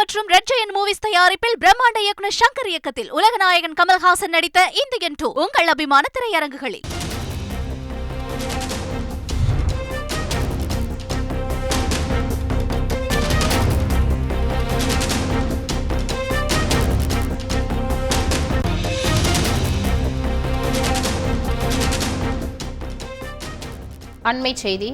மற்றும் red giant movies தயாரிப்பில் பிரம்மாண்ட இயக்குனர் சங்கர் இயக்கத்தில் உலகநாயகன் கமல்ஹாசன் நடித்த இந்தியன் 2 உங்கள் அபிமான திரையரங்குகளில். அண்மை செய்தி.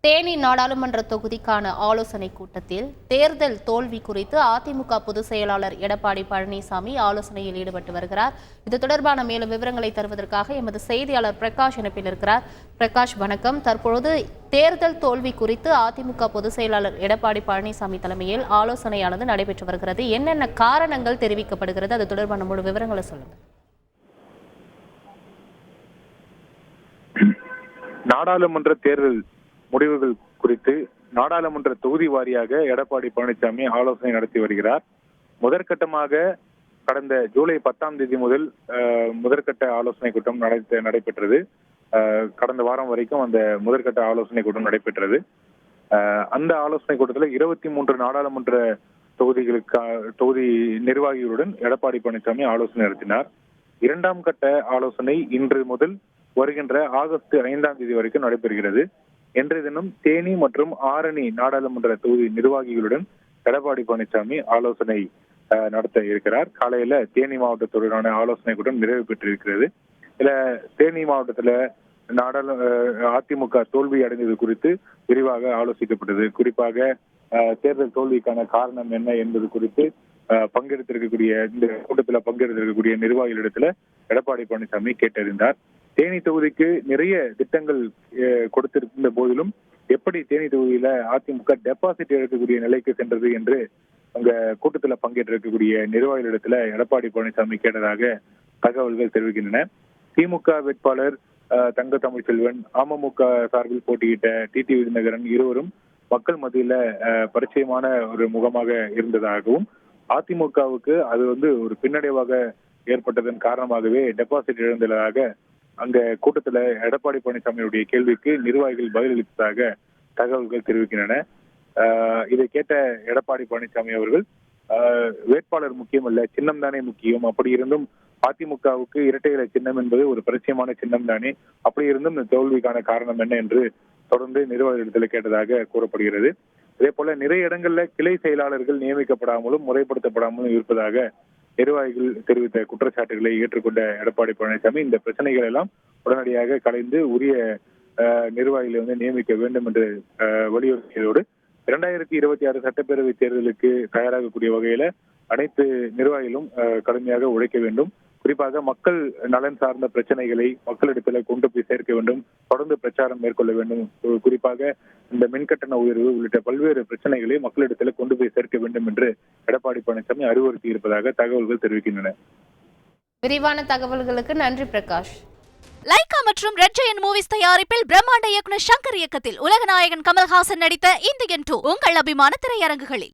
தேனி நாடாளுமன்ற தொகுதிக்கான ஆலோசனை கூட்டத்தில் தேர்தல் தோல்வி குறித்து அதிமுக பொதுச் செயலாளர் எடப்பாடி பழனிசாமி ஆலோசனையில் ஈடுபட்டு வருகிறார். இது தொடர்பான மேலும் விவரங்களை தருவதற்காக எமது செய்தியாளர் பிரகாஷ் இணைப்பில் இருக்கிறார். பிரகாஷ், வணக்கம். தற்பொழுது தேர்தல் தோல்வி குறித்து அதிமுக பொதுச் செயலாளர் எடப்பாடி பழனிசாமி தலைமையில் ஆலோசனையானது நடைபெற்று வருகிறது. என்னென்ன காரணங்கள் தெரிவிக்கப்படுகிறது, அது தொடர்பான முழு விவரங்களை சொல்லுங்க. நாடாளுமன்ற தேர்தல் முடிவுகள் குறித்து நாடாளுமன்ற தொகுதி வாரியாக எடப்பாடி பழனிசாமி ஆலோசனை நடத்தி வருகிறார். முதற்கட்டமாக கடந்த ஜூலை 10ஆம் தேதி முதல் முதற்கட்ட ஆலோசனை கூட்டம் நடைபெற்றது. கடந்த வாரம் வரைக்கும் அந்த முதற்கட்ட ஆலோசனை கூட்டம் நடைபெற்றது. அந்த ஆலோசனை கூட்டத்தில் 23 நாடாளுமன்ற தொகுதி நிர்வாகிகளுடன் எடப்பாடி பழனிசாமி ஆலோசனை நடத்தினார். 2ஆம் கட்ட ஆலோசனை இன்று முதல் வருகின்ற ஆகஸ்ட் 5ஆம் தேதி வரைக்கும் நடைபெறுகிறது. இன்றைய தினம் தேனி மற்றும் ஆரணி நாடாளுமன்ற தொகுதி நிர்வாகிகளுடன் எடப்பாடி பழனிசாமி ஆலோசனை நடத்த இருக்கிறார். காலையில தேனி மாவட்டத்துடனான ஆலோசனை கூட்டம் நிறைவு பெற்றிருக்கிறது. இதுல தேனி மாவட்டத்துல அதிமுக தோல்வி அடைந்தது குறித்து விரிவாக ஆலோசிக்கப்பட்டது. குறிப்பாக தேர்தல் தோல்விக்கான காரணம் என்ன என்பது குறித்து பங்கெடுத்திருக்கக்கூடிய இந்த கூட்டத்தில் பங்கெடுத்திருக்கக்கூடிய நிர்வாகிகளிடத்துல எடப்பாடி பழனிசாமி கேட்டறிந்தார். தேனி தொகுதிக்கு நிறைய திட்டங்கள் கொடுத்திருந்த போதிலும் எப்படி தேனி தொகுதியில அதிமுக டெபாசிட் எடுக்கக்கூடிய நிலைக்கு சென்றது என்று அங்க கூட்டத்தில் பங்கேற்றிருக்கக்கூடிய நிர்வாகிகளிடத்துல எடப்பாடி பழனிசாமி கேட்டதாக தகவல்கள் தெரிவிக்கின்றன. திமுக வேட்பாளர் தங்க தமிழ்ச்செல்வன், அமமுக சார்பில் போட்டியிட்ட டிடி விருதுநகரன் இருவரும் மக்கள் மத்தியில பரிச்சயமான ஒரு முகமாக இருந்ததாகவும் அதிமுகவுக்கு அது ஒரு பின்னடைவாக ஏற்பட்டதன் காரணமாகவே டெபாசிட் இழந்ததாக அங்க கூட்டத்துல எடப்பாடி பழனிசாமியுடைய கேள்விக்கு நிர்வாகிகள் பதிலளித்ததாக தகவல்கள் தெரிவிக்கின்றன. இதை கேட்ட எடப்பாடி பழனிசாமி அவர்கள் வேட்பாளர் முக்கியம் அல்ல, சின்னம் தானே முக்கியம். அப்படி இருந்தும் அதிமுகவுக்கு இரட்டை இலை சின்னம் என்பது ஒரு பரிச்சயமான சின்னம் தானே, அப்படி இருந்தும் இந்த தோல்விக்கான காரணம் என்ன என்று தொடர்ந்து நிர்வாகிகளிடத்தில் கேட்டதாக கூறப்படுகிறது. இதே போல நிறைய இடங்கள்ல கிளை செயலாளர்கள் நியமிக்கப்படாமலும் முறைப்படுத்தப்படாமலும் இருப்பதாக நிர்வாகிகள் தெரிவித்த குற்றச்சாட்டுகளை ஏற்றுக்கொண்ட எடப்பாடி பழனிசாமி இந்த பிரச்சனைகள் எல்லாம் உடனடியாக கலைந்து உரிய நிர்வாகிகளை நியமிக்க வேண்டும் என்று வலியுறுத்தியதோடு 2026 சட்டப்பேரவை தேர்தலுக்கு தயாராகக்கூடிய வகையில அனைத்து நிர்வாகிகளும் கடுமையாக உழைக்க வேண்டும். குறிப்பாக மக்கள் நலன் சார்ந்த பிரச்சனைகளை மக்களிடத்தில் கொண்டு போய் சேர்க்க வேண்டும், தொடர்ந்து பிரச்சாரம் மேற்கொள்ள வேண்டும். குறிப்பாக இந்த மின்கட்டண உயர்வு உள்ளிட்ட பல்வேறு பிரச்சனைகளை மக்களிடத்தில் கொண்டு போய் சேர்க்க வேண்டும் என்று எடப்பாடி பழனிசாமி அறிவுறுத்தி இருப்பதாக தகவல்கள் தெரிவிக்கின்றன. விரிவான தகவல்களுக்கு நன்றி பிரகாஷ். லைகா மற்றும் ரெட் ஜெயண்ட் மூவிஸ் தயாரிப்பில் பிரம்மாண்ட இயக்குனர் சங்கர் இயக்கத்தில் உலகநாயகன் கமல்ஹாசன் நடித்த இந்தியன் 2 உங்கள் அபிமான திரையரங்குகளில்.